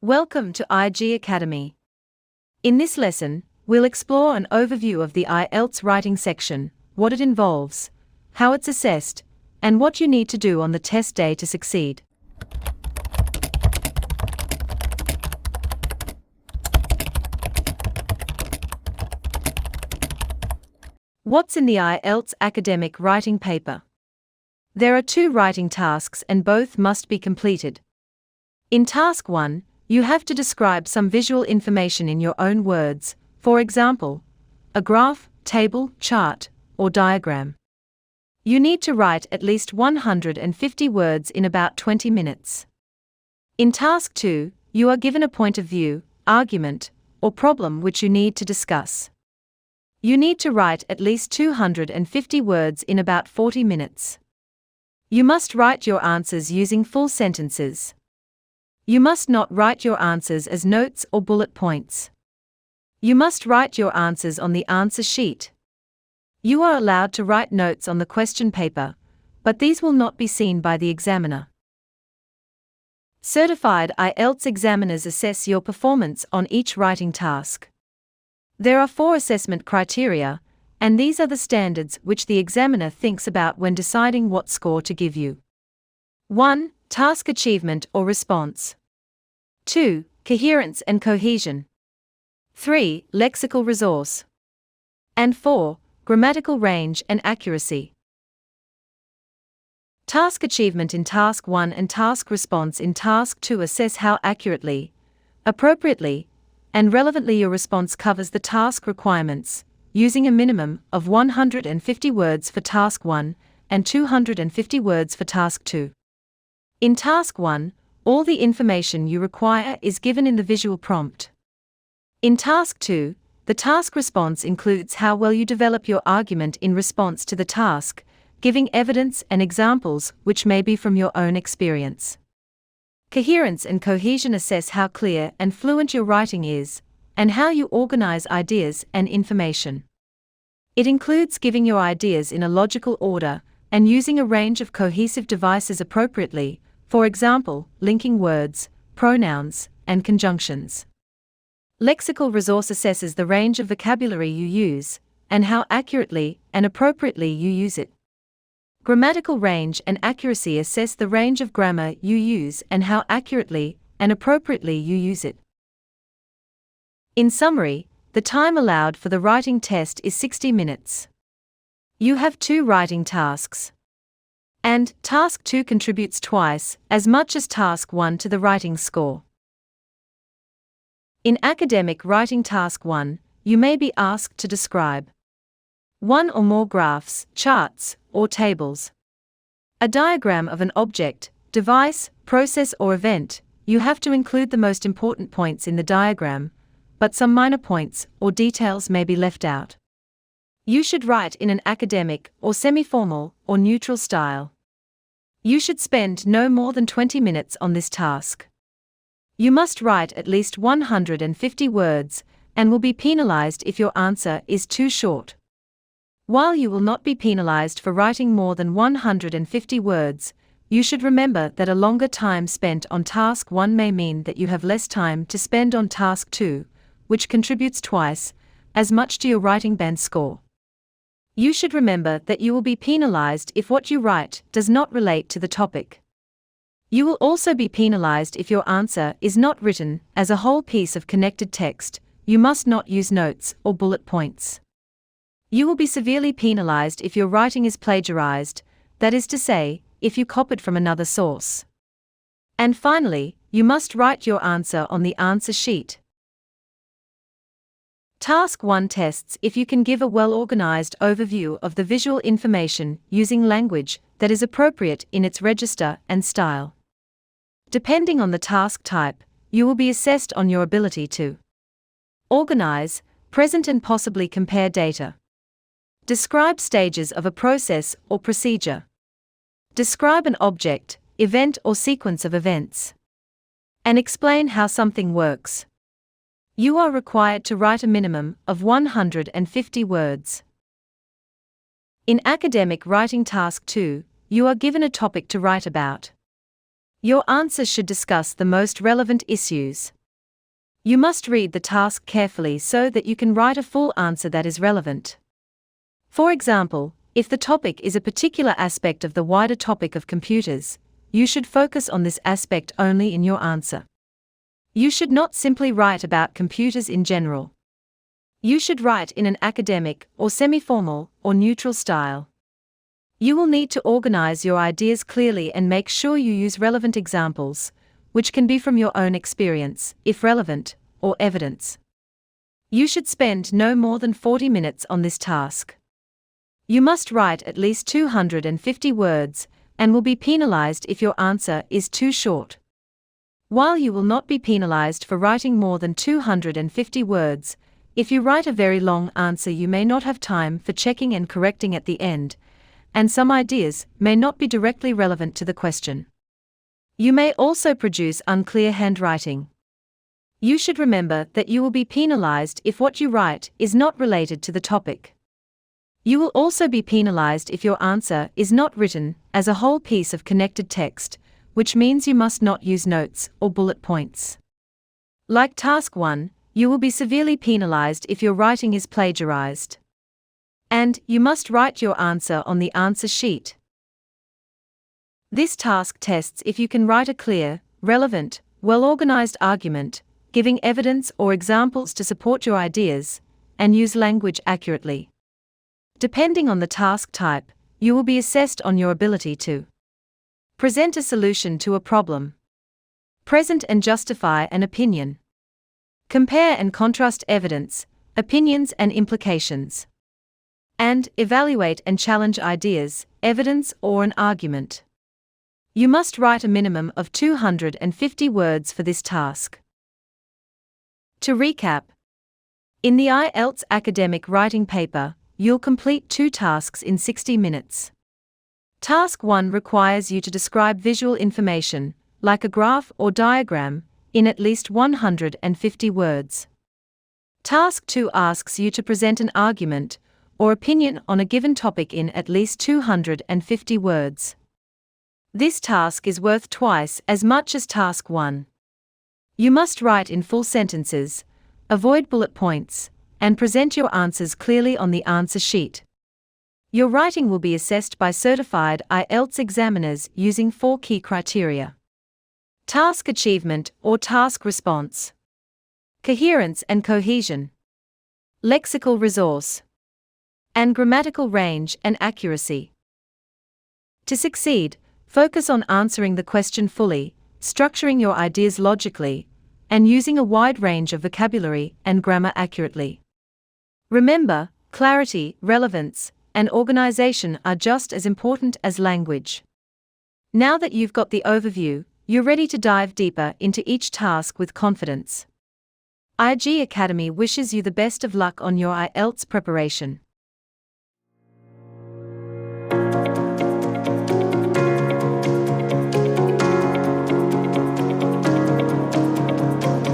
Welcome to IELTS Academy. In this lesson, we'll explore an overview of the IELTS writing section, what it involves, how it's assessed, and what you need to do on the test day to succeed. What's in the IELTS academic writing paper? There are 2 writing tasks and both must be completed. In Task 1, you have to describe some visual information in your own words, for example, a graph, table, chart, or diagram. You need to write at least 150 words in about 20 minutes. In Task 2, you are given a point of view, argument, or problem which you need to discuss. You need to write at least 250 words in about 40 minutes. You must write your answers using full sentences. You must not write your answers as notes or bullet points. You must write your answers on the answer sheet. You are allowed to write notes on the question paper, but these will not be seen by the examiner. Certified IELTS examiners assess your performance on each writing task. There are 4 assessment criteria, and these are the standards which the examiner thinks about when deciding what score to give you. 1. Task achievement or response. 2. Coherence and cohesion. 3. Lexical resource. And 4. Grammatical range and accuracy. Task achievement in Task 1 and task response in Task 2 assess how accurately, appropriately, and relevantly your response covers the task requirements, using a minimum of 150 words for Task 1 and 250 words for Task 2. In Task 1, all the information you require is given in the visual prompt. In Task 2, the task response includes how well you develop your argument in response to the task, giving evidence and examples which may be from your own experience. Coherence and cohesion assess how clear and fluent your writing is, and how you organize ideas and information. It includes giving your ideas in a logical order and using a range of cohesive devices appropriately, for example, linking words, pronouns, and conjunctions. Lexical resource assesses the range of vocabulary you use, and how accurately and appropriately you use it. Grammatical range and accuracy assess the range of grammar you use and how accurately and appropriately you use it. In summary, the time allowed for the writing test is 60 minutes. You have 2 writing tasks. And Task 2 contributes twice as much as Task 1 to the writing score. In academic writing Task 1, you may be asked to describe 1 or more graphs, charts, or tables. A diagram of an object, device, process or event. You have to include the most important points in the diagram, but some minor points or details may be left out. You should write in an academic or semi-formal or neutral style. You should spend no more than 20 minutes on this task. You must write at least 150 words, and will be penalized if your answer is too short. While you will not be penalized for writing more than 150 words, you should remember that a longer time spent on Task 1 may mean that you have less time to spend on Task 2, which contributes twice as much to your writing band score. You should remember that you will be penalized if what you write does not relate to the topic. You will also be penalized if your answer is not written as a whole piece of connected text. You must not use notes or bullet points. You will be severely penalized if your writing is plagiarized, that is to say, if you copied from another source. And finally, you must write your answer on the answer sheet. Task 1 tests if you can give a well-organized overview of the visual information using language that is appropriate in its register and style. Depending on the task type, you will be assessed on your ability to organize, present and possibly compare data. Describe stages of a process or procedure. Describe an object, event or sequence of events. And explain how something works. You are required to write a minimum of 150 words. In Academic Writing Task 2, you are given a topic to write about. Your answer should discuss the most relevant issues. You must read the task carefully so that you can write a full answer that is relevant. For example, if the topic is a particular aspect of the wider topic of computers, you should focus on this aspect only in your answer. You should not simply write about computers in general. You should write in an academic or semi-formal or neutral style. You will need to organize your ideas clearly and make sure you use relevant examples, which can be from your own experience, if relevant, or evidence. You should spend no more than 40 minutes on this task. You must write at least 250 words, and will be penalized if your answer is too short. While you will not be penalized for writing more than 250 words, if you write a very long answer you may not have time for checking and correcting at the end, and some ideas may not be directly relevant to the question. You may also produce unclear handwriting. You should remember that you will be penalized if what you write is not related to the topic. You will also be penalized if your answer is not written as a whole piece of connected text, which means you must not use notes or bullet points. Like Task 1, you will be severely penalized if your writing is plagiarized. And you must write your answer on the answer sheet. This task tests if you can write a clear, relevant, well-organized argument, giving evidence or examples to support your ideas, and use language accurately. Depending on the task type, you will be assessed on your ability to present a solution to a problem, present and justify an opinion, compare and contrast evidence, opinions and implications, and evaluate and challenge ideas, evidence or an argument. You must write a minimum of 250 words for this task. To recap, in the IELTS Academic Writing paper, you'll complete 2 tasks in 60 minutes. Task 1 requires you to describe visual information, like a graph or diagram, in at least 150 words. Task 2 asks you to present an argument or opinion on a given topic in at least 250 words. This task is worth twice as much as Task 1. You must write in full sentences, avoid bullet points, and present your answers clearly on the answer sheet. Your writing will be assessed by certified IELTS examiners using 4 key criteria: task achievement or task response, coherence and cohesion, lexical resource, and grammatical range and accuracy. To succeed, focus on answering the question fully, structuring your ideas logically, and using a wide range of vocabulary and grammar accurately. Remember, clarity, relevance, and organization are just as important as language. Now that you've got the overview, you're ready to dive deeper into each task with confidence. IELTS Academy wishes you the best of luck on your IELTS preparation.